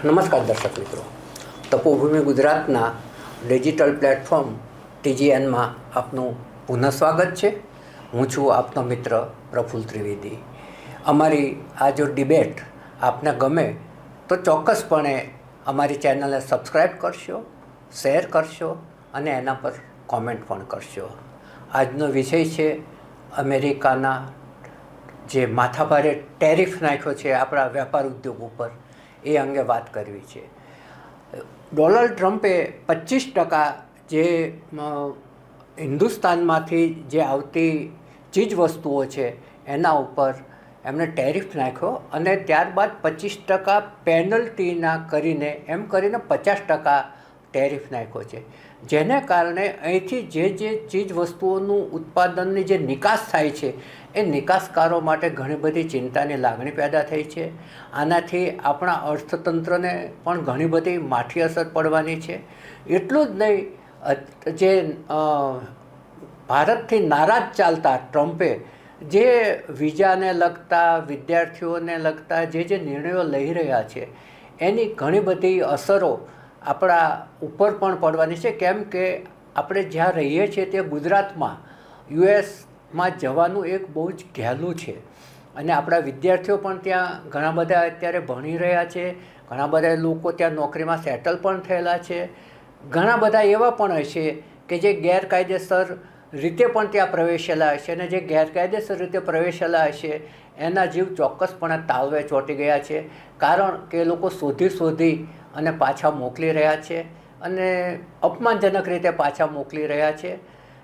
નમસ્કાર દર્શક મિત્રો, તપોભૂમિ ગુજરાતના ડિજિટલ પ્લેટફોર્મ TGNમાં આપનું પુનઃ સ્વાગત છે. હું છું આપનો મિત્ર પ્રફુલ્લ ત્રિવેદી. અમારી આ જો ડિબેટ આપને ગમે તો ચોક્કસપણે અમારી ચેનલને સબસ્ક્રાઈબ કરશો, શેર કરશો અને એના પર કોમેન્ટ પણ કરશો. આજનો વિષય છે અમેરિકાના જે માથાભારે ટેરિફ નાખ્યો છે આપણા વેપાર ઉદ્યોગ ઉપર, એ અંગે વાત કરવી છે. ડોનાલ્ડ ટ્રમ્પે 25% જે હિન્દુસ્તાનમાંથી જે આવતી ચીજ વસ્તુઓ છે એના ઉપર એમણે ટેરિફ નાખ્યો અને ત્યારબાદ 25% પેનલ્ટીના કરીને એમ કરીને 50% ટેરિફ નાખ્યો છે. જેને કારણે અહીંથી જે ચીજ વસ્તુઓનું ઉત્પાદનની જે નિકાસ થાય છે એ નિકાસકારો માટે ઘણી બધી ચિંતાની લાગણી પેદા થઈ છે. આનાથી આપણા અર્થતંત્રને પણ ઘણી બધી માઠી અસર પડવાની છે. એટલું જ નહીં, જે ભારતથી નારાજ ચાલતા ટ્રમ્પે જે વિઝાને લગતા, વિદ્યાર્થીઓને લગતા જે નિર્ણયો લઈ રહ્યા છે એની ઘણી બધી અસરો આપણા ઉપર પણ પડવાની છે. કેમ કે આપણે જ્યાં રહીએ છીએ તે ગુજરાતમાં યુએસમાં જવાનું એક બહુ જ ઘેલું છે અને આપણા વિદ્યાર્થીઓ પણ ત્યાં ઘણા બધા અત્યારે ભણી રહ્યા છે. ઘણા બધા લોકો ત્યાં નોકરીમાં સેટલ પણ થયેલા છે. ઘણા બધા એવા પણ હશે કે જે ગેરકાયદેસર રીતે પણ ત્યાં પ્રવેશેલા હશે અને જે ગેરકાયદેસર રીતે પ્રવેશેલા હશે એના જીવ ચોક્કસપણે તાળવે ચોંટી ગયા છે. કારણ કે એ લોકો શોધી અને પાછા મોકલી રહ્યા છે અને અપમાનજનક રીતે પાછા મોકલી રહ્યા છે.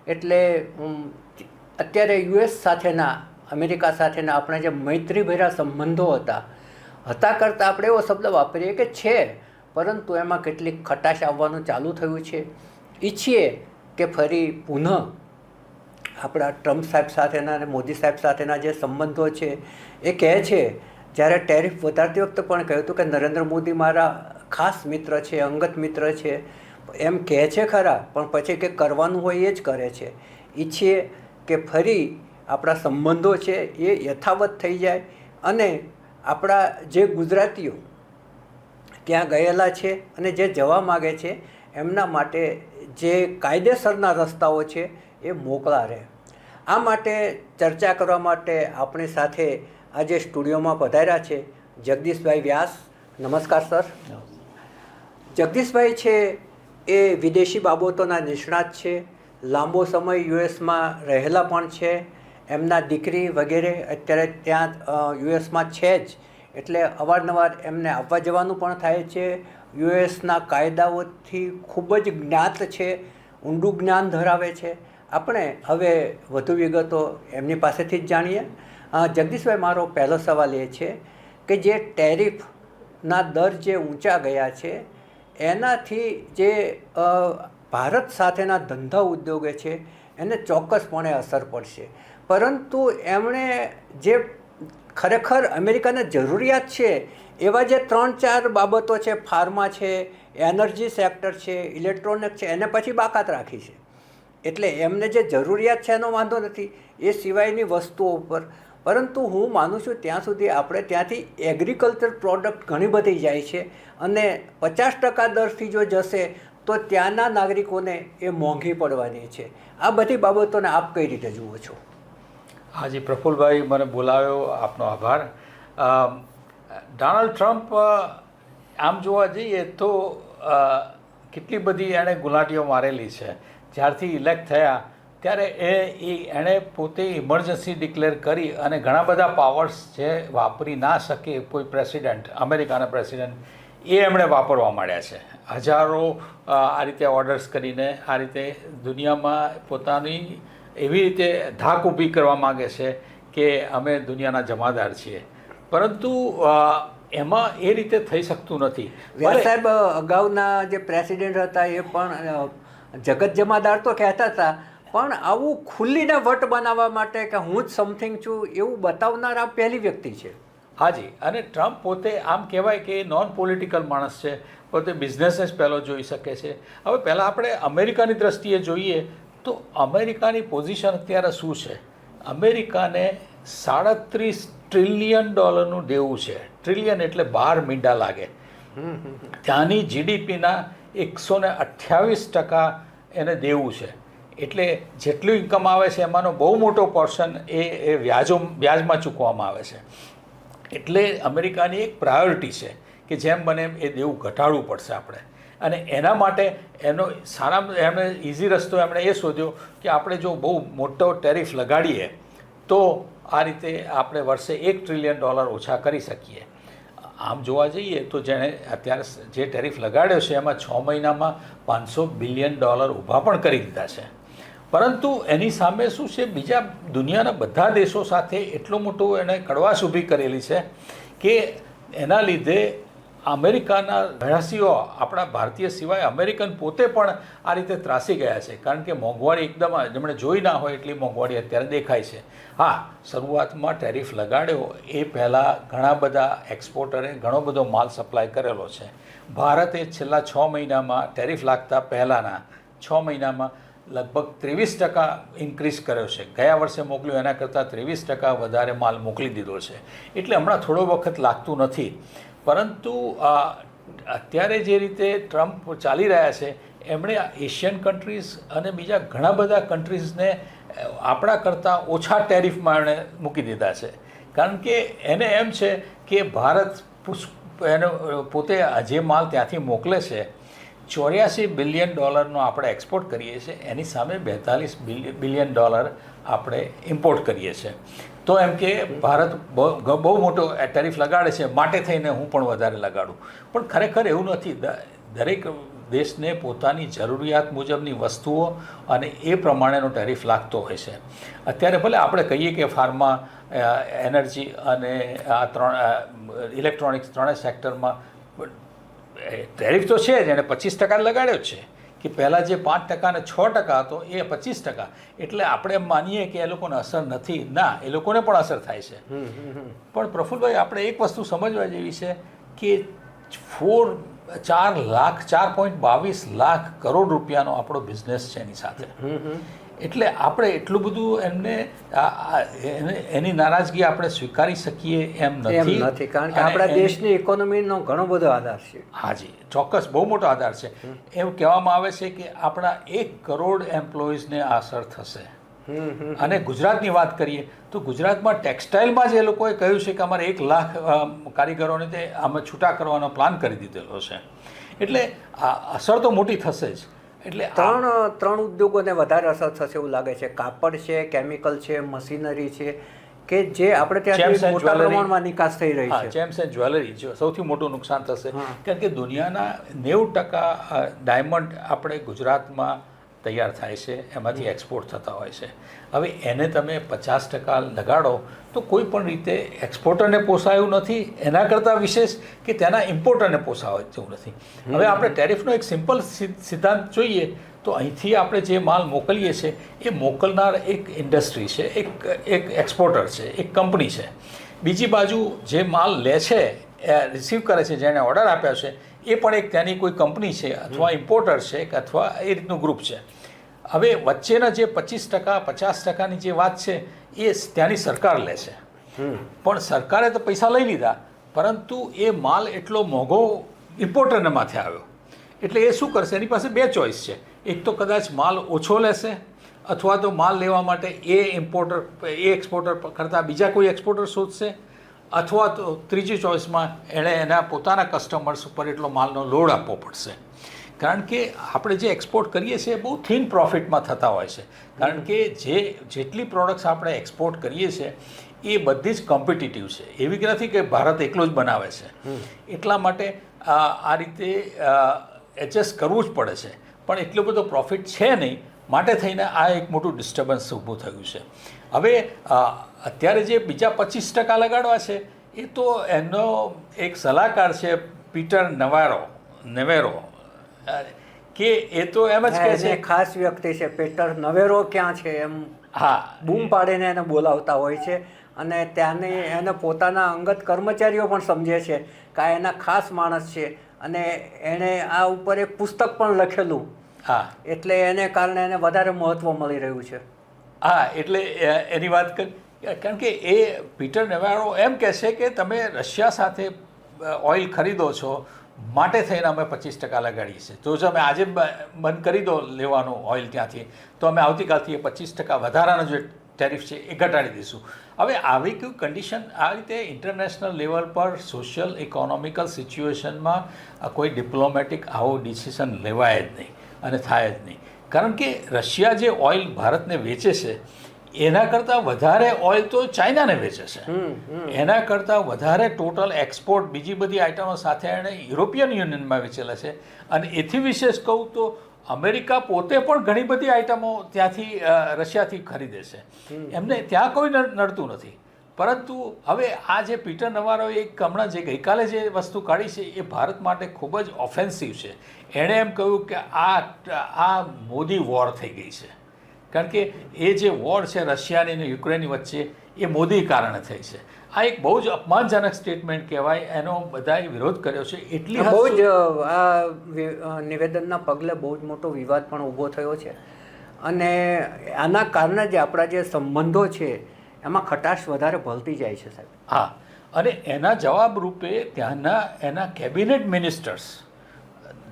એટલે અત્યારે યુએસ સાથેના, અમેરિકા સાથેના આપણે જે મૈત્રીભર્યા સંબંધો હતા કરતાં આપણે એવો શબ્દ વાપરીએ કે છે, પરંતુ એમાં કેટલીક ખટાશ આવવાનું ચાલુ થયું છે. ઈચ્છીએ કે ફરી પુનઃ આપણા ટ્રમ્પ સાહેબ સાથેના અને મોદી સાહેબ સાથેના જે સંબંધો છે એ કહે છે, જ્યારે ટેરિફ વધારતી વખતે પણ કહ્યું હતું કે નરેન્દ્ર મોદી મારા ખાસ મિત્ર છે, અંગત મિત્ર છે, એમ કહે છે ખરા, પણ પછી કે કરવાનું હોય એ જ કરે છે. ઈચ્છીએ કે ફરી આપણા સંબંધો છે એ યથાવત થઈ જાય અને આપણા જે ગુજરાતીઓ ત્યાં ગયેલા છે અને જે જવા માગે છે એમના માટે જે કાયદેસરના રસ્તાઓ છે એ મોકળા રહે. આ માટે ચર્ચા કરવા માટે આપણી સાથે આજે સ્ટુડિયોમાં પધાર્યા છે જગદીશભાઈ વ્યાસ. નમસ્કાર સર. જગદીશભાઈ છે એ વિદેશી બાબતોના નિષ્ણાત છે, લાંબો સમય યુએસમાં રહેલા પણ છે. એમના દીકરી વગેરે અત્યારે ત્યાં યુએસમાં છે જ, એટલે અવારનવાર એમને આવવા જવાનું પણ થાય છે. યુએસના કાયદાઓથી ખૂબ જ જ્ઞાત છે, ઊંડું જ્ઞાન ધરાવે છે. આપણે હવે વધુ વિગતો એમની પાસેથી જ જાણીએ. જગદીશભાઈ, મારો પહેલો સવાલ એ છે કે જે ટેરિફના દર જે ઊંચા ગયા છે એનાથી જે ભારત સાથેના ધંધા ઉદ્યોગે છે એને ચોક્કસપણે અસર પડશે, પરંતુ એમણે જે ખરેખર અમેરિકાને જરૂરિયાત છે એવા જે 3-4 બાબતો છે, ફાર્મા છે, એનર્જી સેક્ટર છે, ઇલેક્ટ્રોનિક છે, એને પછી બાકાત રાખી છે. એટલે એમને જે જરૂરિયાત છે એનો વાંધો નથી, એ સિવાયની વસ્તુઓ ઉપર. પરંતુ હું માનું છું ત્યાં સુધી આપણે ત્યાંથી એગ્રીકલ્ચર પ્રોડક્ટ ઘણી બધી જાય છે અને 50% દરથી જો જશે તો ત્યાંના નાગરિકોને એ મોંઘી પડવાની છે. આ બધી બાબતોને આપ કઈ રીતે જુઓ છો? હાજી પ્રફુલભાઈ, મને બોલાવ્યો, આપનો આભાર. ડોનાલ્ડ ટ્રમ્પ આમ જોવા જઈએ તો કેટલી બધી એણે ગુલાટીઓ મારેલી છે. જ્યારથી ઇલેક્ટ થયા ત્યારે એણે પોતે ઇમરજન્સી ડિક્લેર કરી અને ઘણા બધા પાવર્સ જે વાપરી ના શકે કોઈ પ્રેસિડેન્ટ, અમેરિકાના પ્રેસિડેન્ટ, એ એમણે વાપરવા માંડ્યા છે. હજારો આ રીતે ઓર્ડર્સ કરીને આ રીતે દુનિયામાં પોતાની એવી રીતે ધાક ઊભી કરવા માગે છે કે અમે દુનિયાના જમાદાર છીએ. પરંતુ એમાં એ રીતે થઈ શકતું નથી. વ્યાસ સાહેબ અગાઉના જે પ્રેસિડેન્ટ હતા એ પણ જગત જમાદાર તો કહેતા હતા, પણ આવું ખુલ્લીને વટ બનાવવા માટે કે હું જ સમથિંગ છું એવું બતાવનાર આ પહેલી વ્યક્તિ છે. હાજી, અને ટ્રમ્પ પોતે આમ કહેવાય કે નોન પોલિટિકલ માણસ છે, પોતે બિઝનેસ જ પહેલો જોઈ શકે છે. હવે પહેલાં આપણે અમેરિકાની દ્રષ્ટિએ જોઈએ તો અમેરિકાની પોઝિશન અત્યારે શું છે? અમેરિકાને $37 ટ્રિલિયન દેવું છે. ટ્રિલિયન એટલે 12 મીંડા લાગે. ત્યાંની જીડીપીના 128% એને દેવું છે. એટલે જેટલું ઇન્કમ આવે છે એમાંનો બહુ મોટો પોર્શન એ વ્યાજમાં ચૂકવવામાં આવે છે. એટલે અમેરિકાની એક પ્રાયોરિટી છે કે જેમ બને એમ એ દેવું ઘટાડવું પડશે આપણે. અને એના માટે એનો એમણે ઇઝી રસ્તો એમણે એ શોધ્યો કે આપણે જો બહુ મોટો ટેરિફ લગાડીએ તો આ રીતે આપણે વર્ષે $1 ટ્રિલિયન ઓછા કરી શકીએ. આમ જોવા જઈએ તો જેણે અત્યારે જે ટેરિફ લગાડ્યો છે એમાં 6 મહિનામાં $500 બિલિયન ઊભા પણ કરી દીધા છે. પરંતુ એની સામે શું છે, બીજા દુનિયાના બધા દેશો સાથે એટલો મોટો એને કડવાશ ઊભી કરેલી છે કે એના લીધે અમેરિકાના રહેવાસીઓ, આપણા ભારતીય સિવાય અમેરિકન પોતે પણ આ રીતે ત્રાસી ગયા છે. કારણ કે મોંઘવારી એકદમ જેમણે જોઈ ના હોય એટલી મોંઘવારી અત્યારે દેખાય છે. હા, શરૂઆતમાં ટેરિફ લગાડ્યો એ પહેલાં ઘણા બધા એક્સપોર્ટરે ઘણો બધો માલ સપ્લાય કરેલો છે. ભારતે છેલ્લા 6 મહિનામાં ટેરિફ લાગતા પહેલાંના 6 મહિનામાં લગભગ 23% ઇન્ક્રીઝ કર્યો છે. ગયા વર્ષે મોકલ્યો એના કરતાં 23% વધારે માલ મોકલી દીધો છે. એટલે હમણાં થોડો વખત લાગતું નથી. પરંતુ અત્યારે જે રીતે ટ્રમ્પ ચાલી રહ્યા છે એમણે એશિયન કન્ટ્રીઝ અને બીજા ઘણા બધા કન્ટ્રીઝને આપણા કરતાં ઓછા ટેરિફમાં એમણે મૂકી દીધા છે. કારણ કે એને એમ છે કે ભારત પોતે જે માલ ત્યાંથી મોકલે છે, $84 બિલિયન આપણે એક્સપોર્ટ કરીએ છીએ, એની સામે $42 બિલિયન આપણે ઇમ્પોર્ટ કરીએ છીએ. તો એમ કે ભારત બહુ મોટો ટેરિફ લગાડે છે, માટે થઈને હું પણ વધારે લગાડું. પણ ખરેખર એવું નથી. દરેક દેશને પોતાની જરૂરિયાત મુજબની વસ્તુઓ અને એ પ્રમાણેનો ટેરિફ લાગતો હોય છે. અત્યારે ભલે આપણે કહીએ કે ફાર્મા, એનર્જી અને આ ઇલેક્ટ્રોનિક્સ ત્રણેય સેક્ટરમાં ટેરિફ તો છે જ, એણે 25% લગાડ્યો જ છે. કે પહેલાં જે 5% અને 6% હતો એ 25%. એટલે આપણે એમ માનીએ કે એ લોકોને અસર નથી. ના, એ લોકોને પણ અસર થાય છે. પણ પ્રફુલ્લભાઈ, આપણે એક વસ્તુ સમજવા જેવી છે કે 4.22 લાખ કરોડ રૂપિયાનો આપણો બિઝનેસ છે એની સાથે. એટલે આપણે એટલું બધું એની નારાજગી આપણે સ્વીકારી શકીએ એમ નથી. કારણ કે આપણા દેશની ઇકોનોમીનો ઘણો બધો આધાર છે. હાજી, ચોક્કસ બહુ મોટો આધાર છે. એવું કહેવામાં આવે છે કે આપણા 1 કરોડ એમ્પ્લોઈઝને આ અસર થશે. અને ગુજરાતની વાત કરીએ તો ગુજરાતમાં ટેક્સટાઇલમાં જ એ લોકોએ કહ્યું છે કે અમારે 1 લાખ કારીગરોને તે અમે છૂટા કરવાનો પ્લાન કરી દીધેલો છે. એટલે અસર તો મોટી થશે જ. એટલે ત્રણ ઉદ્યોગોને વધારે અસર થશે એવું લાગે છે. કાપડ છે, કેમિકલ છે, મશીનરી છે, કે જે આપણે ત્યાં મોટા પ્રમાણમાં નિકાસ થઈ રહી છે. જેમ્સ એન્ડ જ્વેલરી સૌથી મોટું નુકસાન થશે. કારણ કે દુનિયાના 90% ડાયમંડ આપણે ગુજરાતમાં તૈયાર થાય છે, એમાંથી એક્સપોર્ટ થતા હોય છે. હવે એને તમે 50% લગાડો તો કોઈ પણ રીતે એક્સપોર્ટરને પોસાયું નથી. એના કરતાં વિશેષ કે તેના ઇમ્પોર્ટરને પોસાય તેવું નથી. હવે આપણે ટેરિફનો એક સિમ્પલ સિદ્ધાંત જોઈએ તો અહીંથી આપણે જે માલ મોકલીએ છીએ એ મોકલનાર એક ઇન્ડસ્ટ્રી છે, એક એક્સપોર્ટર છે, એક કંપની છે. બીજી બાજુ જે માલ લે છે, રિસીવ કરે છે, જેણે ઓર્ડર આપ્યો છે, એ પણ એક ત્યાંની કોઈ કંપની છે અથવા ઇમ્પોર્ટર છે કે અથવા એ રીતનું ગ્રુપ છે. હવે વચ્ચેના જે 25% 50%ની જે વાત છે એ ત્યાંની સરકાર લે છે. પણ સરકારે તો પૈસા લઈ લીધા, પરંતુ એ માલ એટલો મોંઘો ઇમ્પોર્ટરને માથે આવ્યો. એટલે એ શું કરશે? એની પાસે 2 ચોઈસ છે. એક તો કદાચ માલ ઓછો લેશે, અથવા તો માલ લેવા માટે એ એક્સપોર્ટર કરતાં બીજા કોઈ એક્સપોર્ટર શોધશે, અથવા તો ત્રીજી ચોઈસમાં એણે એના પોતાના કસ્ટમર્સ ઉપર એટલો માલનો લોડ આપવો પડશે. કારણ કે આપણે જે એક્સપોર્ટ કરીએ છીએ એ બહુ થીન પ્રોફિટમાં થતા હોય છે. કારણ કે જેટલી પ્રોડક્ટ્સ આપણે એક્સપોર્ટ કરીએ છીએ એ બધી જ કોમ્પિટિટિવ છે. એવી કે નથી કે ભારત એકલો જ બનાવે છે. એટલા માટે આ રીતે એડજસ્ટ કરવું જ પડે છે. પણ એટલો બધો પ્રોફિટ છે નહીં, માટે થઈને આ એક મોટું ડિસ્ટર્બન્સ ઊભું થયું છે. હવે અત્યારે જે બીજા 25% લગાડવા છે એ તો એનો એક સલાહકાર છે, પીટર નવેરો, કે એ તો એમ જ કહે છે, ખાસ વ્યક્તિ છે પીટર નવેરો, ક્યાં છે એમ બૂમ પાડીને એને બોલાવતા હોય છે. અને ત્યાંની એને પોતાના અંગત કર્મચારીઓ પણ સમજે છે કે આ એના ખાસ માણસ છે. અને એણે આ ઉપર એક પુસ્તક પણ લખેલું. એટલે એને કારણે એને વધારે મહત્ત્વ મળી રહ્યું છે. એટલે એની વાત કરી. કારણ કે એ પીટર નવેરો એમ કહે છે કે તમે રશિયા સાથે ઓઇલ ખરીદો છો, માટે થઈને અમે 25% લગાડીએ છીએ. તો જો અમે આજે બંધ કરી દો લેવાનું ઓઇલ ત્યાંથી, તો અમે આવતીકાલથી એ 25% વધારાનો જે ટેરિફ છે એ ઘટાડી દઈશું. હવે આવી કોઈ કન્ડિશન આ રીતે ઇન્ટરનેશનલ લેવલ પર સોશિયલ ઇકોનોમિકલ સિચ્યુએશનમાં કોઈ ડિપ્લોમેટિક આવો ડિસિઝન લેવાય જ નહીં અને થાય જ નહીં. કારણ કે રશિયા જે ઓઇલ ભારતને વેચે છે એના કરતાં વધારે ઓઇલ તો ચાઇનાને વેચે છે. એના કરતાં વધારે ટોટલ એક્સપોર્ટ બીજી બધી આઇટમો સાથે એણે યુરોપિયન યુનિયનમાં વેચેલા છે. અને એથી વિશેષ કહું તો અમેરિકા પોતે પણ ઘણી બધી આઇટમો ત્યાંથી રશિયાથી ખરીદે છે. એમને ત્યાં કોઈ નડતું નથી. પરંતુ હવે આ જે પીટર નવારોએ હમણાં જે ગઈકાલે જે વસ્તુ કાઢી છે એ ભારત માટે ખૂબ જ ઓફેન્સિવ છે. એણે એમ કહ્યું કે આ મોદી વોર થઈ ગઈ છે. કારણ કે એ જે વોર છે રશિયાની અને યુક્રેનની વચ્ચે એ મોદી કારણે થઈ છે. આ એક બહુ જ અપમાનજનક સ્ટેટમેન્ટ કહેવાય. એનો બધાએ વિરોધ કર્યો છે. એટલી બહુ જ આ નિવેદનના પગલે બહુ જ મોટો વિવાદ પણ ઊભો થયો છે. અને આના કારણે જે આપણા જે સંબંધો છે એમાં ખટાશ વધારે ભલતી જાય છે સાહેબ. હા, અને એના જવાબ રૂપે ત્યાંના એના કેબિનેટ મિનિસ્ટર્સ,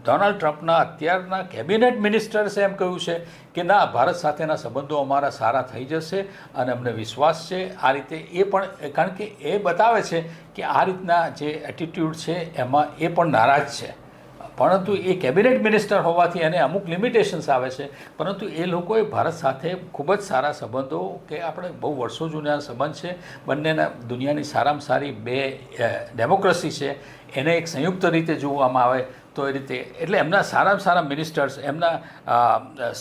ડોનાલ્ડ ટ્રમ્પના અત્યારના કેબિનેટ મિનિસ્ટર્સે એમ કહ્યું છે કે ના, ભારત સાથેના સંબંધો અમારા સારા થઈ જશે અને અમને વિશ્વાસ છે. આ રીતે એ પણ, કારણ કે એ બતાવે છે કે આ રીતના જે એટીટ્યૂડ છે એમાં એ પણ નારાજ છે. પરંતુ એ કેબિનેટ મિનિસ્ટર હોવાથી એને અમુક લિમિટેશન્સ આવે છે. પરંતુ એ લોકોએ ભારત સાથે ખૂબ જ સારા સંબંધો, કે આપણે બહુ વર્ષો જૂના સંબંધ છે. બંનેના દુનિયાની સારામાં સારી બે ડેમોક્રેસી છે. એને એક સંયુક્ત રીતે જોવામાં આવે તો એ રીતે, એટલે એમના સારામાં સારા મિનિસ્ટર્સ, એમના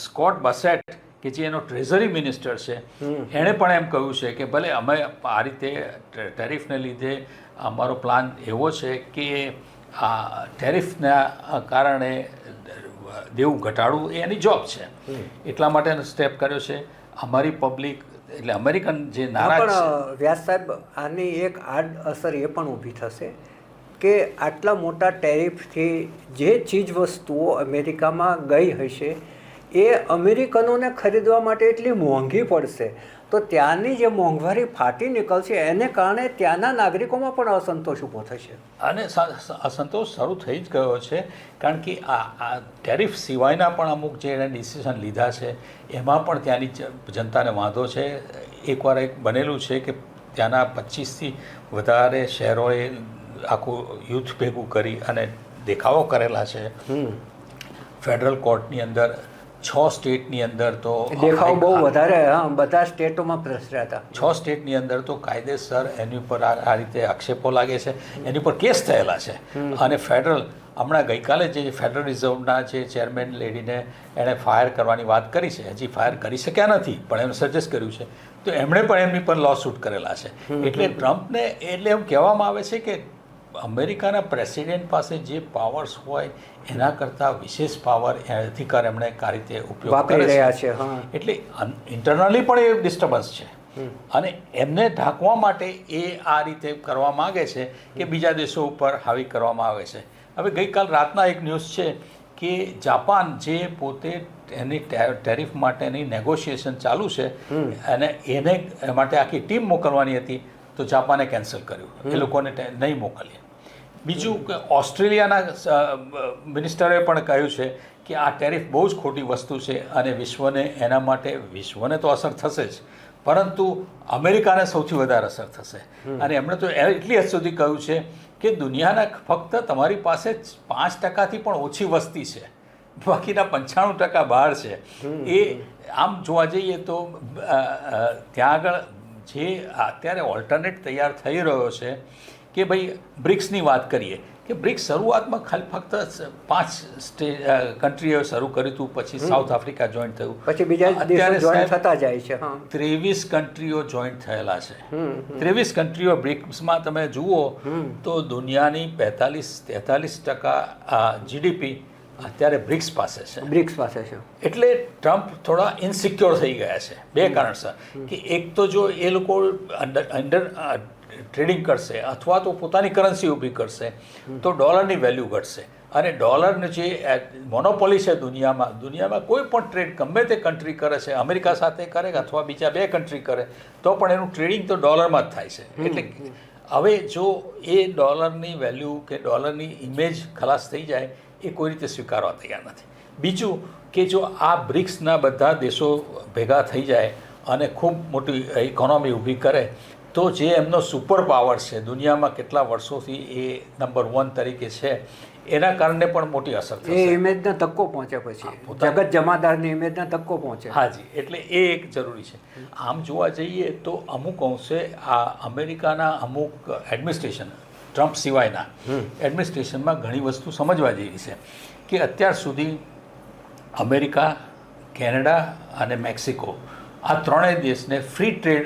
સ્કોટ બસેટ કે જે એનો ટ્રેઝરી મિનિસ્ટર છે, એણે પણ એમ કહ્યું છે કે ભલે અમે આ રીતે ટેરિફને લીધે અમારો પ્લાન એવો છે કે આ ટેરિફના કારણે દેવું ઘટાડવું એ એની જોબ છે. એટલા માટે સ્ટેપ કર્યો છે. અમારી પબ્લિક એટલે અમેરિકન જે નારાજ છે. પણ વ્યાસ સાહેબ, આની એક આડ અસર એ પણ ઊભી થશે કે આટલા મોટા ટેરિફથી જે ચીજ વસ્તુઓ અમેરિકામાં ગઈ હશે એ અમેરિકનોને ખરીદવા માટે એટલી મોંઘી પડશે, તો ત્યાંની જે મોંઘવારી ફાટી નીકળશે એને કારણે ત્યાંના નાગરિકોમાં પણ અસંતોષ ઊભો થશે. અને અસંતોષ શરૂ થઈ જ ગયો છે. કારણ કે આ ટેરિફ સિવાયના પણ અમુક જે એણે ડિસિઝન લીધા છે એમાં પણ ત્યાંની જનતાને વાંધો છે. એકવાર એક બનેલું છે કે ત્યાંના 25થી વધારે શહેરોએ આખું યુથ ભેગું કરી અને દેખાવો કરેલા છે. ફેડરલ કોર્ટની અંદર 6 સ્ટેટની અંદર તો દેખાવ બહુ વધારે, બધા સ્ટેટોમાં પ્રસર્યા હતા. 6 સ્ટેટની અંદર તો કાયદેસર એની ઉપર આ રીતે આક્ષેપો લાગે છે, એની ઉપર કેસ થયેલા છે. અને ફેડરલ, હમણાં ગઈકાલે જે ફેડરલ રિઝર્વના જે ચેરમેન લેડીને એણે ફાયર કરવાની વાત કરી છે. હજી ફાયર કરી શક્યા નથી, પણ એમણે સજેસ્ટ કર્યું છે. તો એમણે પણ એમની પર લો સૂટ કરેલા છે. એટલે ટ્રમ્પને એટલે એમ કહેવામાં આવે છે કે અમેરિકાના પ્રેસિડેન્ટ પાસે જે પાવર્સ હોય એના કરતાં વિશેષ પાવર, અધિકાર એમણે આ રીતે ઉપયોગ કરે છે. એટલે ઇન્ટરનલી પણ એ ડિસ્ટર્બન્સ છે. અને એમને ઢાંકવા માટે એ આ રીતે કરવા માગે છે કે બીજા દેશો ઉપર હાવી કરવામાં આવે છે. હવે ગઈકાલ રાતના એક ન્યૂઝ છે કે જાપાન જે પોતે એની ટેરિફ માટેની નેગોશિએશન ચાલુ છે અને એને માટે આખી ટીમ મોકલવાની હતી, તો જાપાને કેન્સલ કર્યું. એ લોકોને નહીં મોકલીએ. બીજું કે ઓસ્ટ્રેલિયાના મિનિસ્ટરે પણ કહ્યું છે કે આ ટેરિફ બહુ જ ખોટી વસ્તુ છે અને વિશ્વને એના માટે, વિશ્વને તો અસર થશે જ, પરંતુ અમેરિકાને સૌથી વધારે અસર થશે. અને એમણે તો એટલી હદ સુધી કહ્યું છે કે દુનિયાના ફક્ત તમારી પાસે 5%થી પણ ઓછી વસ્તી છે, બાકીના 95% બહાર છે. એ આમ જોવા જઈએ તો ત્યાં આગળ જે અત્યારે ઓલ્ટરનેટ તૈયાર થઈ રહ્યો છે કે ભાઈ બ્રિક્સની વાત કરીએ કે બ્રિક્સ શરૂઆતમાં ખાલી ફક્ત 5 કન્ટ્રીઓએ શરૂ કર્યું હતું, પછી સાઉથ આફ્રિકા જોઈન્ટ થયું, પછી બીજા દેશો જોઈન્ટ થતા જાય છે. 23 કન્ટ્રીઓ જોઈન્ટ થયેલા છે. 23 કન્ટ્રીઓ બ્રિક્સમાં તમે જુઓ તો દુનિયાની 43% જીડીપી અત્યારે બ્રિક્સ પાસે છે. એટલે ટ્રમ્પ થોડા ઇનસિક્યોર થઈ ગયા છે બે કારણસર. કે એક તો જો એ લોકો અંડર ટ્રેડિંગ કરશે અથવા તો પોતાની કરન્સી ઊભી કરશે તો ડોલરની વેલ્યુ ઘટશે. અને ડોલરને જે મોનોપોલી છે દુનિયામાં કોઈ પણ ટ્રેડ ગમે તે કન્ટ્રી કરે છે, અમેરિકા સાથે કરે અથવા બીજા 2 કન્ટ્રી કરે, તો પણ એનું ટ્રેડિંગ તો ડોલરમાં જ થાય છે. એટલે હવે જો એ ડોલરની વેલ્યુ કે ડોલરની ઇમેજ ખલાસ થઈ જાય એ કોઈ રીતે સ્વીકારવા તૈયાર નથી. બીજું કે જો આ બ્રિક્સના બધા દેશો ભેગા થઈ જાય અને ખૂબ મોટી ઇકોનોમી ઊભી કરે તો જે એમનો સુપર પાવર છે દુનિયામાં કેટલા વર્ષોથી એ નંબર 1 તરીકે છે એના કારણે પણ મોટી અસર થશે. એ ઇમેજને ધક્કો પહોંચે પછી જગત જમાદારની ઇમેજને ધક્કો પહોંચે. હાજી, એટલે એ એક જરૂરી છે. આમ જોવા જઈએ તો અમુક અંશે આ અમેરિકાના અમુક એડમિનિસ્ટ્રેશન ટ્રમ્પ સિવાયના એડમિનિસ્ટ્રેશનમાં ઘણી વસ્તુ સમજવા જેવી છે કે અત્યાર સુધી અમેરિકા, કેનેડા અને મેક્સિકો આ ત્રણેય દેશને ફ્રી ટ્રેડ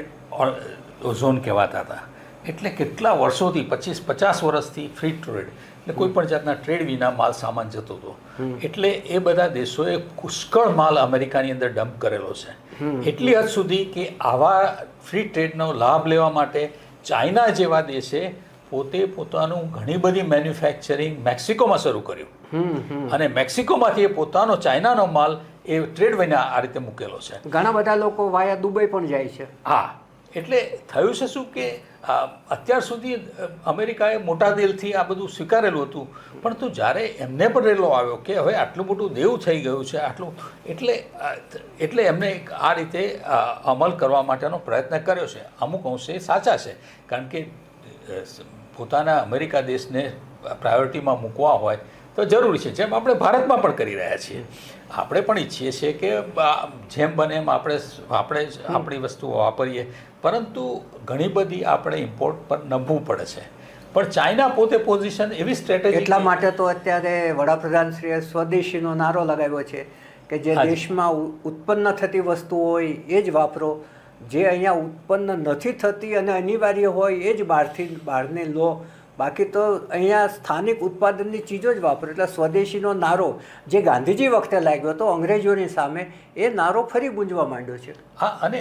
ઝોન કહેવાતા હતા. એટલે કેટલા વર્ષોથી 50 વર્ષથી ફ્રી ટ્રેડ એટલે કોઈ પણ જાતના ટ્રેડ વિના માલ સામાન જતો હતો. એટલે એ બધા દેશોએ પુષ્કળ માલ અમેરિકાની અંદર ડમ્પ કરેલો છે. એટલી હદ સુધી કે આવા ફ્રી ટ્રેડનો લાભ લેવા માટે ચાઇના જેવા દેશે પોતે પોતાનું ઘણી બધી મેન્યુફેક્ચરિંગ મેક્સિકોમાં શરૂ કર્યું અને મેક્સિકોમાંથી એ પોતાનો ચાઇનાનો માલ એ ટ્રેડ વિના આ રીતે મૂકેલો છે. ઘણા બધા લોકો વાયા દુબઈ પણ જાય છે. હા, એટલે થયું છે શું કે અત્યાર સુધી અમેરિકાએ મોટા દિલથી આ બધું સ્વીકારેલું હતું, પરંતુ જ્યારે એમને પણ રેલો આવ્યો કે હવે આટલું મોટું દેવું થઈ ગયું છે આટલું, એટલે એમને આ રીતે અમલ કરવા માટેનો પ્રયત્ન કર્યો છે. અમુક અંશે સાચા છે, કારણ કે પોતાના અમેરિકા દેશને પ્રાયોરિટીમાં મૂકવા હોય તો જરૂરી છે, જેમ આપણે ભારતમાં પણ કરી રહ્યા છીએ. આપણે પણ ઈચ્છીએ છીએ કે જેમ બને એમ આપણે આપણી વસ્તુઓ વાપરીએ, પરંતુ ઘણી બધી આપણે ઇમ્પોર્ટ પર નભવું પડે છે. પણ ચાઇના પોતે પોઝિશન એવી સ્ટ્રેટેજી, એટલા માટે તો અત્યારે વડાપ્રધાન શ્રીએ સ્વદેશીનો નારો લગાવ્યો છે કે જે દેશમાં ઉત્પન્ન થતી વસ્તુ હોય એ જ વાપરો, જે અહીંયા ઉત્પન્ન નથી થતી અને અનિવાર્ય હોય એ જ બહારને લો, બાકી તો અહીંયા સ્થાનિક ઉત્પાદનની ચીજો જ વાપરો. એટલે સ્વદેશીનો નારો જે ગાંધીજી વખતે લાગ્યો હતો અંગ્રેજોની સામે, એ નારો ફરી ગુંજવા માંડ્યો છે. હા, અને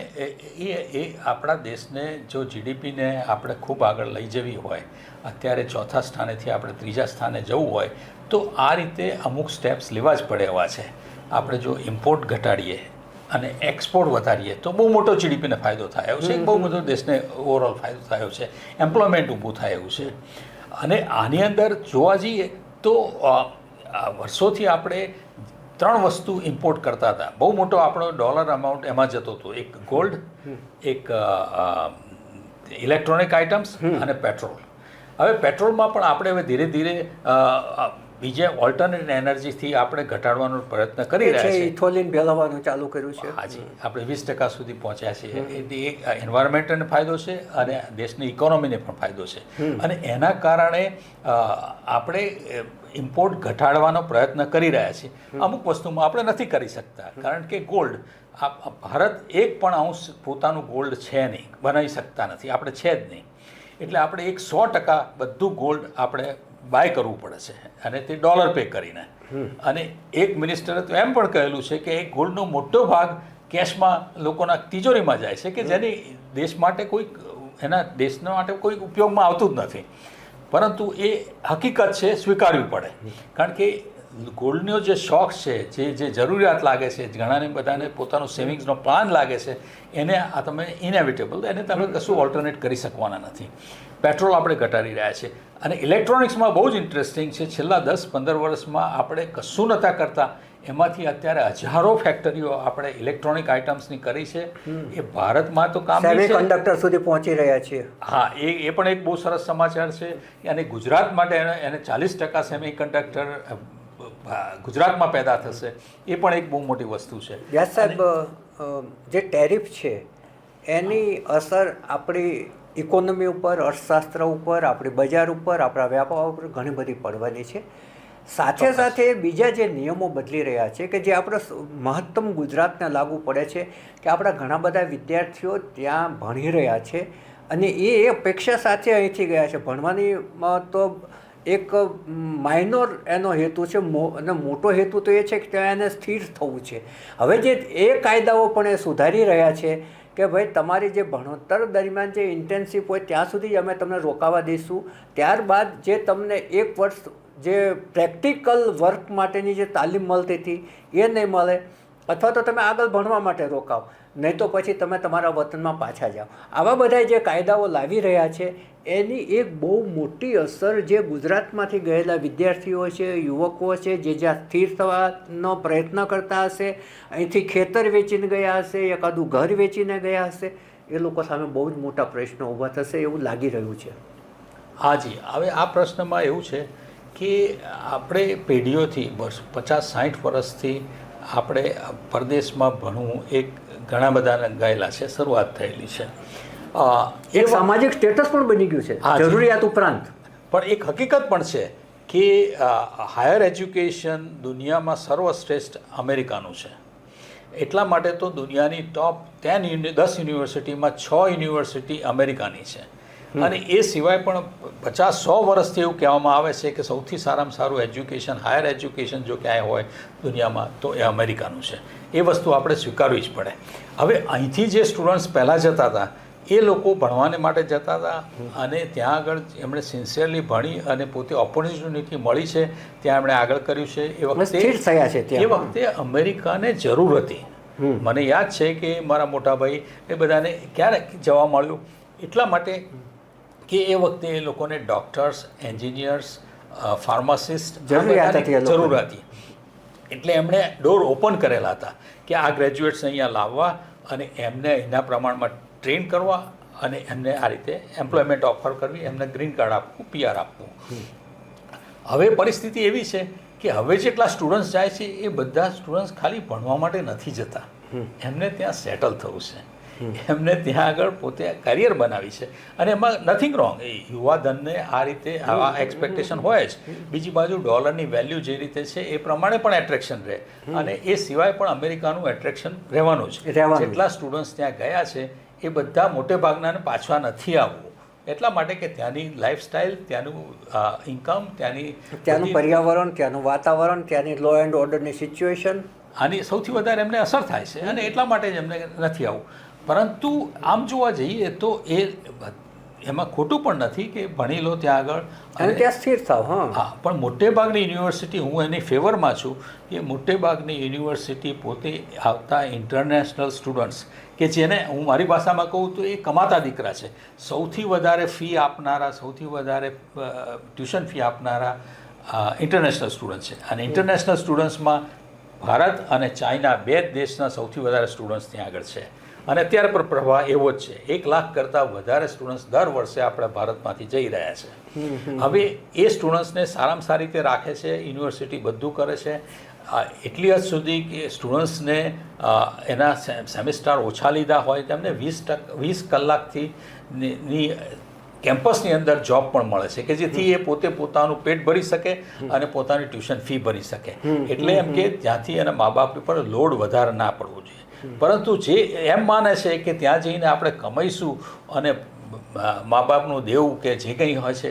એ આપણા દેશને જો જીડીપીને આપણે ખૂબ આગળ લઈ જવી હોય, અત્યારે 4થા સ્થાનેથી આપણે 3જા સ્થાને જવું હોય, તો આ રીતે અમુક સ્ટેપ્સ લેવા જ પડે એવા છે. આપણે જો ઇમ્પોર્ટ ઘટાડીએ અને એક્સપોર્ટ વધારીએ તો બહુ મોટો જીડીપીને ફાયદો થાય એવું છે, બહુ બધો દેશને ઓવરઓલ ફાયદો થયો છે, એમ્પ્લોયમેન્ટ ઊભું થાય એવું છે. અને આની અંદર જોવા જઈએ તો વર્ષોથી આપણે 3 વસ્તુ ઇમ્પોર્ટ કરતા હતા. બહુ મોટો આપણો ડોલર અમાઉન્ટ એમાં જતો હતો. એક ગોલ્ડ, એક ઇલેક્ટ્રોનિક આઇટમ્સ અને પેટ્રોલ. હવે પેટ્રોલમાં પણ આપણે હવે ધીરે ધીરે બીજે ઓલ્ટરનેટ એનર્જીથી આપણે ઘટાડવાનો પ્રયત્ન કરી રહ્યા છીએ. ઇથોલિન ભેળવવાનું ચાલુ કર્યું છે. હાજી, આપણે 20% સુધી પહોંચ્યા છીએ. એ એક એન્વાયરમેન્ટને ફાયદો છે અને દેશની ઇકોનોમીને પણ ફાયદો છે. અને એના કારણે આપણે ઇમ્પોર્ટ ઘટાડવાનો પ્રયત્ન કરી રહ્યા છીએ. અમુક વસ્તુમાં આપણે નથી કરી શકતા, કારણ કે ગોલ્ડ, ભારત એક પણ અંશ પોતાનું ગોલ્ડ છે નહીં, બનાવી શકતા નથી, આપણે છે જ નહીં. એટલે આપણે 100% બધું ગોલ્ડ આપણે બાય કરવું પડે છે, અને તે ડોલર પે કરીને. અને એક મિનિસ્ટરે તો એમ પણ કહેલું છે કે એક ગોલ્ડનો મોટો ભાગ કેશમાં લોકોના તિજોરીમાં જાય છે, કે જેની દેશ માટે એના દેશના માટે કોઈ ઉપયોગમાં આવતું જ નથી. પરંતુ એ હકીકત છે, સ્વીકારવી પડે. કારણ કે ગોલ્ડનો જે શોખ છે, જે જરૂરિયાત લાગે છે, ઘણાને બધાને પોતાનો સેવિંગ્સનો પ્લાન લાગે છે, એને આ તમે ઇનેવિટેબલ, એને તમે કશું ઓલ્ટરનેટ કરી શકવાના નથી. પેટ્રોલ આપણે ઘટાડી રહ્યા છીએ. અને ઇલેક્ટ્રોનિક્સમાં બહુ જ ઇન્ટરેસ્ટિંગ છે, છેલ્લા 10-15 વર્ષમાં આપણે કશું નહોતા કરતા, એમાંથી અત્યારે હજારો ફેક્ટરીઓ આપણે ઇલેક્ટ્રોનિક આઇટમ્સની કરી છે. એ ભારતમાં તો કામ સેમિકન્ડક્ટર સુધી પહોંચી રહ્યા છીએ. હા, એ પણ એક બહુ સરસ સમાચાર છે. અને ગુજરાત માટે એને 40% સેમિકન્ડક્ટર ગુજરાતમાં પેદા થશે, એ પણ એક બહુ મોટી વસ્તુ છે. વ્યાસ સાહેબ, જે ટેરિફ છે એની અસર આપણી ઇકોનોમી ઉપર, અર્થશાસ્ત્ર ઉપર, આપણી બજાર ઉપર, આપણા વ્યાપાર ઉપર ઘણી બધી પડવાની છે. સાથે સાથે બીજા જે નિયમો બદલી રહ્યા છે કે જે આપણે મહત્તમ ગુજરાતને લાગુ પડે છે, કે આપણા ઘણા બધા વિદ્યાર્થીઓ ત્યાં ભણી રહ્યા છે અને એ અપેક્ષા સાથે અહીંથી ગયા છે. ભણવાનીમાં તો એક માઇનોર એનો હેતુ છે, અને મોટો હેતુ તો એ છે કે ત્યાં એને સ્થિર થવું છે. હવે જે એ કાયદાઓ પણ એ સુધારી રહ્યા છે કે ભાઈ તમારી જે ભણતર દરમિયાન જે ઇન્ટેન્સિવ હોય ત્યાં સુધી જ અમે તમને રોકાવા દઈશું, ત્યારબાદ જે તમને 1 વર્ષ જે પ્રેક્ટિકલ વર્ક માટેની જે તાલીમ મળતી હતી એ નહીં મળે. અથવા તો તમે આગળ ભણવા માટે રોકાવ, નહીં તો પછી તમે તમારા વતનમાં પાછા જાઓ. આવા બધા જે કાયદાઓ લાવી રહ્યા છે એની એક બહુ મોટી અસર જે ગુજરાતમાંથી ગયેલા વિદ્યાર્થીઓ છે, યુવકો છે, જે જ્યાં સ્થિર થવાનો પ્રયત્ન કરતા હશે, અહીંથી ખેતર વેચીને ગયા હશે, એકાદું ઘર વેચીને ગયા હશે, એ લોકો સામે બહુ જ મોટા પ્રશ્નો ઊભા થશે એવું લાગી રહ્યું છે. હાજી, હવે આ પ્રશ્નમાં એવું છે કે આપણે પેઢીઓથી 50-60 વર્ષથી આપણે પરદેશમાં ભણવું એક ઘણા બધા ગયેલા છે, શરૂઆત થયેલી છે. એક સામાજિક સ્ટેટસ પણ બની ગયું છે જરૂરિયાત ઉપરાંત. પણ એક હકીકત પણ છે કે હાયર એજ્યુકેશન દુનિયામાં સર્વશ્રેષ્ઠ અમેરિકાનું છે. એટલા માટે તો દુનિયાની ટોપ 10 યુનિવર્સિટીમાં 6 યુનિવર્સિટી અમેરિકાની છે. અને એ સિવાય પણ 50-100 વર્ષથી એવું કહેવામાં આવે છે કે સૌથી સારામાં સારું એજ્યુકેશન, હાયર એજ્યુકેશન જો ક્યાંય હોય દુનિયામાં તો એ અમેરિકાનું છે. એ વસ્તુ આપણે સ્વીકારવી જ પડે. હવે અહીંથી જે સ્ટુડન્ટ્સ પહેલાં જતા હતા એ લોકો ભણવાને માટે જતા હતા અને ત્યાં આગળ એમણે સિન્સિયરલી ભણી અને પોતે ઓપોર્ચ્યુનિટી મળી છે ત્યાં એમણે આગળ કર્યું છે. એ વખતે અમેરિકાને જરૂર હતી. મને યાદ છે કે મારા મોટા ભાઈ એ બધાને ક્યારે જવા મળ્યું એટલા માટે કે એ વખતે એ લોકોને ડૉક્ટર્સ, એન્જિનિયર્સ, ફાર્માસિસ્ટ જરૂર હતી. એટલે એમણે ડોર ઓપન કરેલા હતા કે આ ગ્રેજ્યુએટ્સ અહીંયા લાવવા અને એમને એના પ્રમાણમાં ટ્રેન કરવા અને એમને આ રીતે એમ્પ્લોયમેન્ટ ઓફર કરવી, એમને ગ્રીન કાર્ડ આપવું, PR આપવું. હવે પરિસ્થિતિ એવી છે કે હવે જેટલા સ્ટુડન્ટ્સ જાય છે એ બધા સ્ટુડન્ટ્સ ખાલી ભણવા માટે નથી જતા, એમને ત્યાં સેટલ થવું છે, એમને ત્યાં આગળ પોતે કરિયર બનાવી છે. અને એમાં નથિંગ રોંગ, એ યુવાધનને આ રીતે આવા એક્સપેક્ટેશન હોય જ. બીજી બાજુ ડોલરની વેલ્યુ જે રીતે છે એ પ્રમાણે પણ એટ્રેક્શન રહે અને એ સિવાય પણ અમેરિકાનું એટ્રેક્શન રહેવાનું જ. જેટલા સ્ટુડન્ટ્સ ત્યાં ગયા છે એ બધા મોટે ભાગનાને પાછા નથી આવવું, એટલા માટે કે ત્યાંની લાઈફસ્ટાઈલ, ત્યાંનું ઇન્કમ, ત્યાંનું પર્યાવરણ, ત્યાંનું વાતાવરણ, ત્યાંની લો એન્ડ ઓર્ડરની સિચ્યુએશન, આની સૌથી વધારે એમને અસર થાય છે અને એટલા માટે જ એમને નથી આવવું. પરંતુ આમ જોવા જઈએ તો એમાં ખોટું પણ નથી કે ભણી લો ત્યાં આગળ અને ત્યાં સ્થિર થાવ. હા, પણ મોટેભાગની યુનિવર્સિટી, હું એની ફેવરમાં છું કે મોટેભાગની યુનિવર્સિટી પોતે આવતા ઇન્ટરનેશનલ સ્ટુડન્ટ્સ કે જેને હું મારી ભાષામાં કહું તો એ કમાતા દીકરા છે, સૌથી વધારે ફી આપનારા, સૌથી વધારે ટ્યુશન ફી આપનારા ઇન્ટરનેશનલ સ્ટુડન્ટ છે. અને ઇન્ટરનેશનલ સ્ટુડન્ટ્સમાં ભારત અને ચાઇના 2 દેશના સૌથી વધારે સ્ટુડન્ટ્સ ત્યાં આગળ છે. અને અત્યારે પણ પ્રવાહ એવો જ છે. 1 લાખ કરતાં વધારે સ્ટુડન્ટ્સ દર વર્ષે આપણા ભારતમાંથી જઈ રહ્યા છે. હવે એ સ્ટુડન્ટ્સને સારામાં સારી રીતે રાખે છે, યુનિવર્સિટી બધું કરે છે. એટલી હદ સુધી કે સ્ટુડન્ટ્સને એના સેમિસ્ટર ઓછા લીધા હોય તેમને 20 કલાકથી કેમ્પસની અંદર જોબ પણ મળે છે કે જેથી એ પોતે પોતાનું પેટ ભરી શકે અને પોતાની ટ્યુશન ફી ભરી શકે. એટલે એમ કે ત્યાંથી એના મા બાપ પર લોડ વધારે ના પડવો જોઈએ. પરંતુ જે એમ માને છે કે ત્યાં જઈને આપણે કમાઈશું અને મા બાપનું દેવું કે જે કંઈ હોય છે,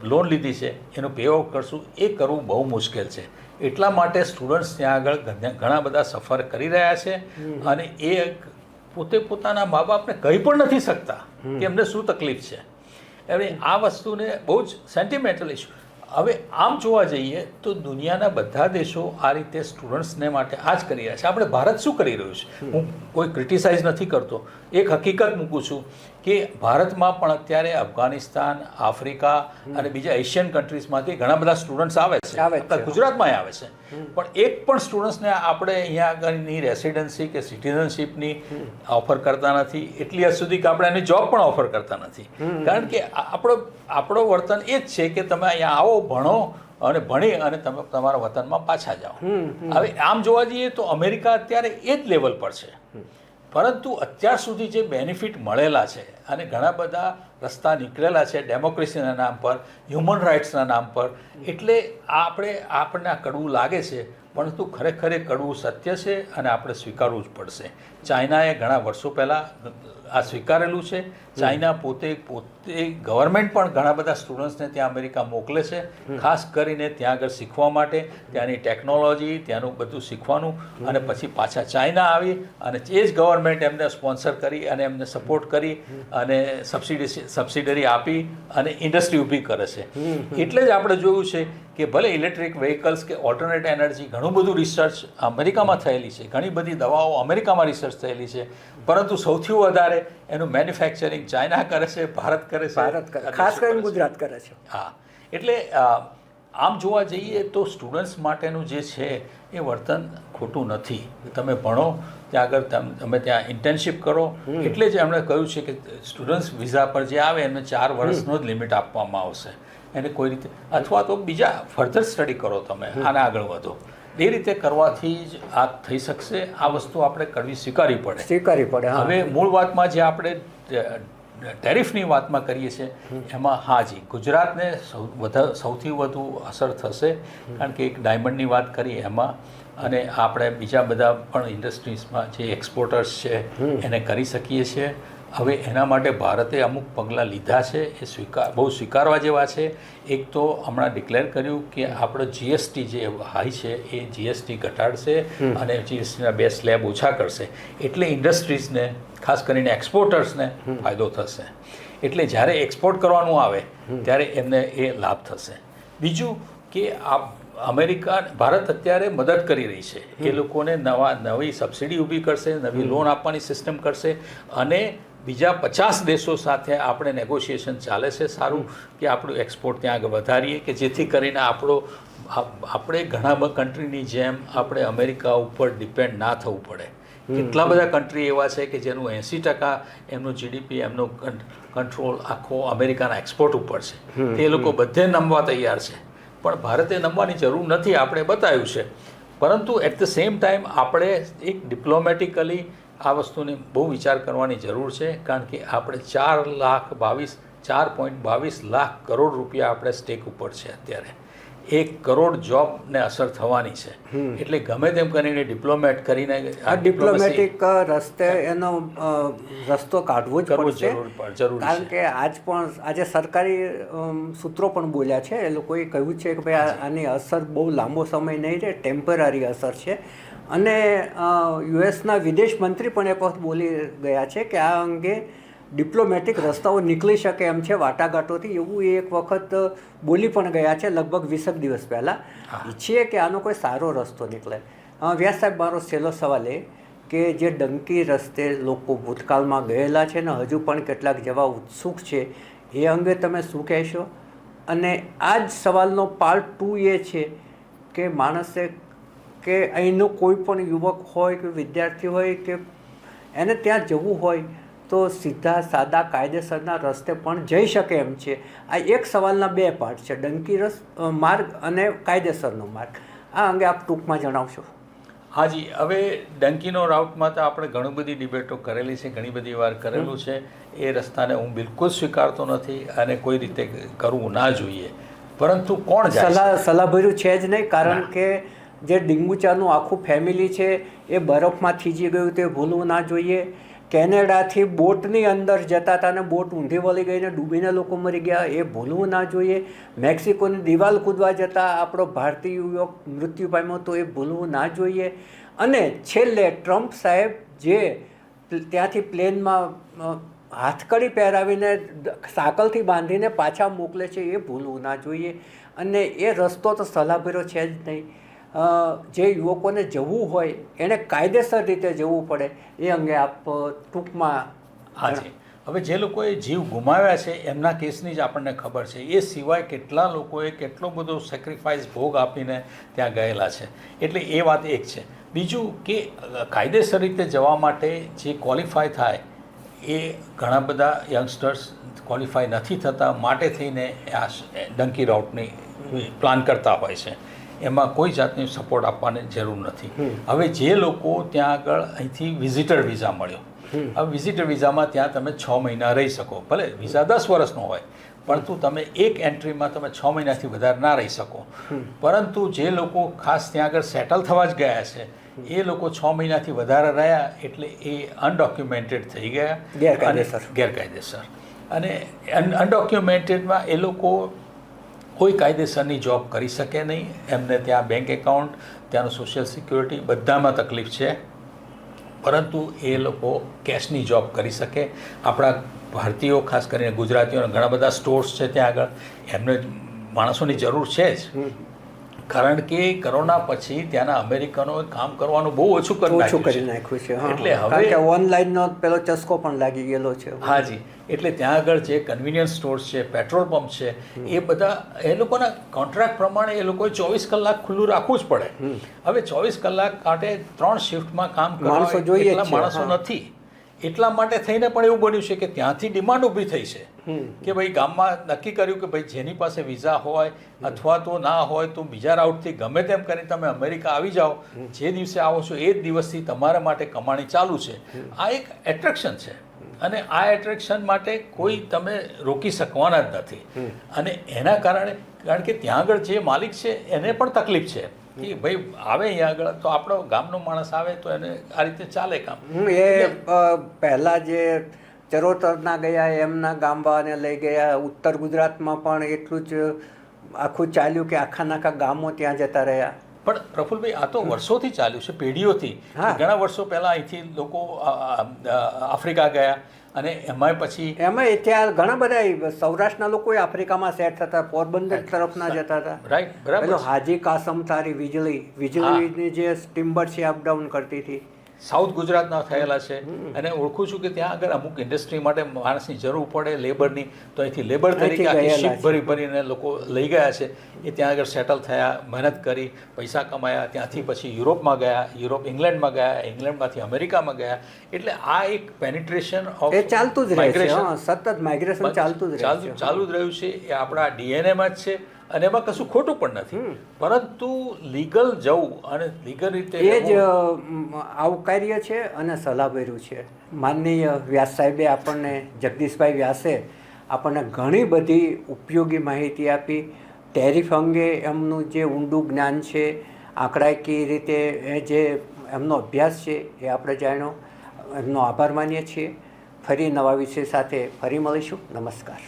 લોન લીધી છે એનું પે ઓફ કરશું, એ કરવું બહુ મુશ્કેલ છે. એટલા માટે સ્ટુડન્ટ્સ ત્યાં આગળ ઘણા બધા સફર કરી રહ્યા છે અને એ પોતે પોતાના મા બાપને કહી પણ નથી શકતા કે એમને શું તકલીફ છે. હવે આ વસ્તુને બહુ જ સેન્ટિમેન્ટલ ઇશ્યુ. હવે આમ જોવા જઈએ તો દુનિયાના બધા દેશો આ રીતે સ્ટુડન્ટ્સને માટે આ જ કરી રહ્યા છે. આપણે ભારત શું કરી રહ્યું છે? હું કોઈ ક્રિટિસાઇઝ નથી કરતો, એક હકીકત મૂકું છું કે ભારતમાં પણ અત્યારે અફઘાનિસ્તાન, આફ્રિકા અને બીજા એશિયન કન્ટ્રીઝમાંથી ઘણા બધા સ્ટુડન્ટ્સ આવે છે, ગુજરાતમાં આવે છે. પણ એક પણ સ્ટુડન્ટ્સને આપણે અહીંયા આગળની રેસિડન્સી કે સિટીઝનશીપની ઓફર કરતા નથી, એટલી હદ સુધી કે આપણે એની જોબ પણ ઓફર કરતા નથી. કારણ કે આપણો વર્તન એ જ છે કે તમે અહીંયા આવો, ભણો અને ભણી અને તમે તમારા વતનમાં પાછા જાઓ. હવે આમ જોવા જઈએ તો અમેરિકા અત્યારે એ જ લેવલ પર છે. પરંતુ અત્યાર સુધી જે બેનિફિટ મળેલા છે અને ઘણા બધા રસ્તા નીકળેલા છે ડેમોક્રેસીના નામ પર, હ્યુમન રાઇટ્સના નામ પર, એટલે આપણને આ કડવું લાગે છે, પરંતુ ખરેખર એ કડવું સત્ય છે અને આપણે સ્વીકારવું જ પડશે. ચાઇનાએ ઘણા વર્ષો પહેલાં આ સ્વીકારેલું છે. ચાઇના પોતે ગવર્મેન્ટ પણ ઘણા બધા સ્ટુડન્ટ્સને ત્યાં અમેરિકા મોકલે છે, ખાસ કરીને ત્યાં આગળ શીખવા માટે, ત્યાંની ટેકનોલોજી, ત્યાંનું બધું શીખવાનું, અને પછી પાછા ચાઇના આવી અને એ જ ગવર્મેન્ટ એમને સ્પોન્સર કરી અને એમને સપોર્ટ કરી અને સબસિડરી આપી અને ઇન્ડસ્ટ્રી ઊભી કરે છે. એટલે જ આપણે જોયું છે કે ભલે ઇલેક્ટ્રિક વ્હીકલ્સ કે ઓલ્ટરનેટ એનર્જી ઘણું બધું રિસર્ચ અમેરિકામાં થયેલી છે, ઘણી બધી દવાઓ અમેરિકામાં રિસર્ચ થયેલી છે, પરંતુ સૌથી વધારે એનું મેન્યુફેક્ચરિંગ ચાઇના કરે છે, ભારત કરે છે, ખાસ કરીને ગુજરાત કરે છે. હા, એટલે આમ જોવા જઈએ તો સ્ટુડન્ટ્સ માટેનું જે છે એ વર્તન ખોટું નથી. તમે ભણો ત્યાં આગળ તમે ત્યાં ઇન્ટર્નશીપ કરો, એટલે જ એમણે કહ્યું છે કે સ્ટુડન્ટ્સ વિઝા પર જે આવે એમને 4 વર્ષનો જ લિમિટ આપવામાં આવશે, એને કોઈ રીતે અથવા તો બીજા ફર્ધર સ્ટડી કરો, તમે આને આગળ વધો. એ રીતે કરવાથી જ આ થઈ શકશે. આ વસ્તુ આપણે કરવી સ્વીકારવી પડે. હવે મૂળ વાતમાં જે આપણે ટેરિફની વાતમાં કરીએ છીએ એમાં હાજી ગુજરાતને સૌથી વધુ અસર થશે, કારણ કે એક ડાયમંડની વાત કરી એમાં, અને આપણે બીજા બધા પણ ઇન્ડસ્ટ્રીઝમાં જે એક્સપોર્ટર્સ છે એને કરી શકીએ છીએ. હવે એના માટે ભારતે અમુક પગલાં લીધા છે, એ બહુ સ્વીકારવા જેવા છે. એક તો હમણાં ડિક્લેર કર્યું કે આપણો જીએસટી જે હાઈ છે એ જીએસટી ઘટાડશે અને જીએસટીના 2 સ્લેબ ઓછા કરશે, એટલે ઇન્ડસ્ટ્રીઝને ખાસ કરીને એક્સપોર્ટર્સને ફાયદો થશે. એટલે જ્યારે એક્સપોર્ટ કરવાનું આવે ત્યારે એમને એ લાભ થશે. બીજું કે ભારત અત્યારે મદદ કરી રહી છે, એ લોકોને નવી સબસિડી ઊભી કરશે, નવી લોન આપવાની સિસ્ટમ કરશે, અને બીજા 50 દેશો સાથે આપણે નેગોશિએશન ચાલે છે સારું કે આપણું એક્સપોર્ટ ત્યાં આગળ વધારીએ, કે જેથી કરીને આપણે ઘણા કન્ટ્રીની જેમ આપણે અમેરિકા ઉપર ડિપેન્ડ ના થવું પડે. કેટલા બધા કન્ટ્રી એવા છે કે જેનું 80% એમનું જીડીપી એમનો કંટ્રોલ આખો અમેરિકાના એક્સપોર્ટ ઉપર છે. તે લોકો બધે નમવા તૈયાર છે, પણ ભારતે નમવાની જરૂર નથી, આપણે બતાવ્યું છે. પરંતુ એટ ધ સેમ ટાઈમ આપણે એક ડિપ્લોમેટિકલી આ વસ્તુને બહુ વિચાર કરવાની જરૂર છે, કારણ કે આપણે 4.22 લાખ કરોડ રૂપિયા આપણે સ્ટેક ઉપર છે અત્યારે. 1 કરોડ જોબને અસર થવાની છે, એટલે ગમે તેમ કરીને ડિપ્લોમેટ કરીને ડિપ્લોમેટિક રસ્તે એનો રસ્તો કાઢવો જ પડશે, કારણ કે આજે સરકારી સૂત્રો પણ બોલ્યા છે, એ લોકોએ કહ્યું છે કે ભાઈ આની અસર બહુ લાંબો સમય નહીં રહે, ટેમ્પરરી અસર છે. અને યુએસના વિદેશ મંત્રી પણ એ વખત બોલી ગયા છે કે આ અંગે ડિપ્લોમેટિક રસ્તાઓ નીકળી શકે એમ છે વાટાઘાટોથી, એવું એક વખત બોલી પણ ગયા છે લગભગ 20 દિવસ પહેલાં. ઈચ્છીએ કે આનો કોઈ સારો રસ્તો નીકળે. વ્યાસ સાહેબ, મારો છેલ્લો સવાલ એ કે જે ડંકી રસ્તે લોકો ભૂતકાળમાં ગયેલા છે ને હજુ પણ કેટલાક જવા ઉત્સુક છે, એ અંગે તમે શું કહેશો? અને આ જ સવાલનો પાર્ટ 2 એ છે કે માણસે કે અહીંનો કોઈ પણ યુવક હોય કે વિદ્યાર્થી હોય કે એને ત્યાં જવું હોય તો સીધા સાદા કાયદેસરના રસ્તે પણ જઈ શકે એમ છે. આ એક સવાલના 2 પાર્ટ છે, ડંકી માર્ગ અને કાયદેસરનો માર્ગ. આ અંગે આપ ટૂંકમાં જણાવશો. હાજી, હવે ડંકીનો રાઉટમાં તો આપણે ઘણી બધી ડિબેટો કરેલી છે, ઘણી બધી વાર કરેલું છે. એ રસ્તાને હું બિલકુલ સ્વીકારતો નથી અને કોઈ રીતે કરવું ના જોઈએ, પરંતુ કોણ સલાહભર્યું છે જ નહીં, કારણ કે જે ડીંગુચાનું આખું ફેમિલી છે એ બરફમાં થીજી ગયું તે ભૂલવું ના જોઈએ. કેનેડાથી બોટની અંદર જતા હતા અને બોટ ઊંધી વળી ગઈને ડૂબીને લોકો મરી ગયા, એ ભૂલવું ના જોઈએ. મેક્સિકોની દિવાલ કૂદવા જતાં આપણો ભારતીય યુવક મૃત્યુ પામ્યો તો એ ભૂલવું ના જોઈએ. અને છેલ્લે ટ્રમ્પ સાહેબ જે ત્યાંથી પ્લેનમાં હાથકડી પહેરાવીને સાકલથી બાંધીને પાછા મોકલે છે, એ ભૂલવું ના જોઈએ. અને એ રસ્તો તો સલાહભર્યો છે જ નહીં. જે યુવકોને જવું હોય એને કાયદેસર રીતે જવું પડે, એ અંગે આપ ટૂંકમાં. હાજી, હવે જે લોકોએ જીવ ગુમાવ્યા છે એમના કેસની જ આપણને ખબર છે. એ સિવાય કેટલા લોકોએ કેટલો બધો સેક્રિફાઈસ ભોગ આપીને ત્યાં ગયેલા છે, એટલે એ વાત એક છે. બીજું કે કાયદેસર રીતે જવા માટે જે ક્વોલિફાય થાય એ ઘણા બધા યંગસ્ટર્સ ક્વોલિફાય નથી થતા, માટે થઈને આ ડંકી રાઉટની પ્લાન કરતા હોય છે. એમાં કોઈ જાતની સપોર્ટ આપવાની જરૂર નથી. હવે જે લોકો ત્યાં આગળ અહીંથી વિઝિટર વિઝા મળ્યો, હવે વિઝિટર વિઝામાં ત્યાં તમે 6 મહિના રહી શકો, ભલે વિઝા 10 વર્ષનો હોય, પરંતુ તમે એક એન્ટ્રીમાં તમે 6 મહિનાથી વધારે ના રહી શકો. પરંતુ જે લોકો ખાસ ત્યાં આગળ સેટલ થવા જ ગયા છે, એ લોકો 6 મહિનાથી વધારે રહ્યા એટલે એ અનડોક્યુમેન્ટેડ થઈ ગયા, ગેરકાયદેસર. અને અનડોક્યુમેન્ટેડમાં એ લોકો કોઈ કાયદેસરની જોબ કરી શકે નહીં. એમને ત્યાં બેંક એકાઉન્ટ, ત્યાંનું સોશિયલ સિક્યુરિટી બધામાં તકલીફ છે, પરંતુ એ લોકો કેશની જોબ કરી શકે. આપણા ભારતીયો ખાસ કરીને ગુજરાતીઓના ઘણા બધા સ્ટોર્સ છે ત્યાં આગળ, એમને માણસોની જરૂર છે જ, કારણ કે કોરોના પછી ત્યાંના અમેરિકનોએ કામ કરવાનું બહુ ઓછું કરી નાખ્યું છે. એટલે હવે કારણ કે ઓનલાઈનનો પેલો ચસ્કો પણ લાગી ગયેલો છે. હાજી, એટલે ત્યાં આગળ જે કન્વિનિયન્સ સ્ટોર્સ છે, પેટ્રોલ પંપ છે, એ બધા એ લોકોના કોન્ટ્રાક્ટ પ્રમાણે એ લોકોએ 24 કલાક ખુલ્લું રાખવું જ પડે. હવે 24 કલાક માટે 3 શિફ્ટમાં કામ કરવા જોઈએ, એટલા માણસો નથી. એટલા માટે થઈને પણ એવું બન્યું છે કે ત્યાંથી ડિમાન્ડ ઊભી થઈ છે કે ભાઈ ગામમાં નક્કી કર્યું કે ભાઈ જેની પાસે વિઝા હોય અથવા તો ના હોય તો બીજા રાઉટથી ગમે તેમ કરીને તમે અમેરિકા આવી જાઓ, જે દિવસે આવો છો એ જ દિવસથી તમારા માટે કમાણી ચાલુ છે. આ એક એટ્રેક્શન છે અને આ એટ્રેક્શન માટે કોઈ તમે રોકી શકવાના જ નથી. અને એના કારણે, કારણ કે ત્યાં આગળ જે માલિક છે એને પણ તકલીફ છે કે ભાઈ આવે અહીંયા આગળ તો આપણો ગામનો માણસ આવે તો એને આ રીતે ચાલે કામ. પહેલાં જે ચરોતરના ગયા એમના ગામવાને લઈ ગયા, ઉત્તર ગુજરાતમાં પણ એટલું જ આખું ચાલ્યું કે આખા ગામો ત્યાં જતા રહ્યા. પણ પ્રફુલભાઈ, આ તો વર્ષોથી ચાલ્યું છે, પેઢીઓથી. ઘણા વર્ષો પહેલાં અહીંથી લોકો આફ્રિકા ગયા અને એમાં ત્યાં ઘણા બધા સૌરાષ્ટ્રના લોકો આફ્રિકામાં સેટ થતા, પોરબંદર તરફના જતા હતા. રાઈટ, બરાબર. હાજી કાસમ તારી વીજળીની જે સ્ટીમર છે અપડાઉન કરતી હતી, સાઉથ ગુજરાતના થયેલા છે. અને ઓળખું છું કે ત્યાં આગળ અમુક ઇન્ડસ્ટ્રી માટે માણસની જરૂર પડે લેબરની, તો અહીંથી લેબર તરીકે આખી શિપ ભરીને લોકો લઈ ગયા છે. એ ત્યાં આગળ સેટલ થયા, મહેનત કરી, પૈસા કમાયા, ત્યાંથી પછી યુરોપમાં ગયા, ઇંગ્લેન્ડમાં ગયા, ઇંગ્લેન્ડમાંથી અમેરિકામાં ગયા. એટલે આ એક પેનિટ્રેશન ઓફ ચાલતું જ રહે છે, સતત માઇગ્રેશન ચાલુ જ રહ્યું છે. એ આપણા ડીએનએમાં જ છે અને એમાં કશું ખોટું પણ નથી, પરંતુ લીગલ જવું અને લીગલ રીતે એ જ આવકાર્ય છે અને સલાહભર્યું છે. માનનીય વ્યાસ સાહેબે આપણને, જગદીશભાઈ વ્યાસે આપણને ઘણી બધી ઉપયોગી માહિતી આપી. ટેરિફ અંગે એમનું જે ઊંડું જ્ઞાન છે, આંકડાકીય રીતે જે એમનો અભ્યાસ છે એ આપણે જાણ્યો. એમનો આભાર માનીએ છીએ. ફરી નવા વિષય સાથે ફરી મળીશું. નમસ્કાર.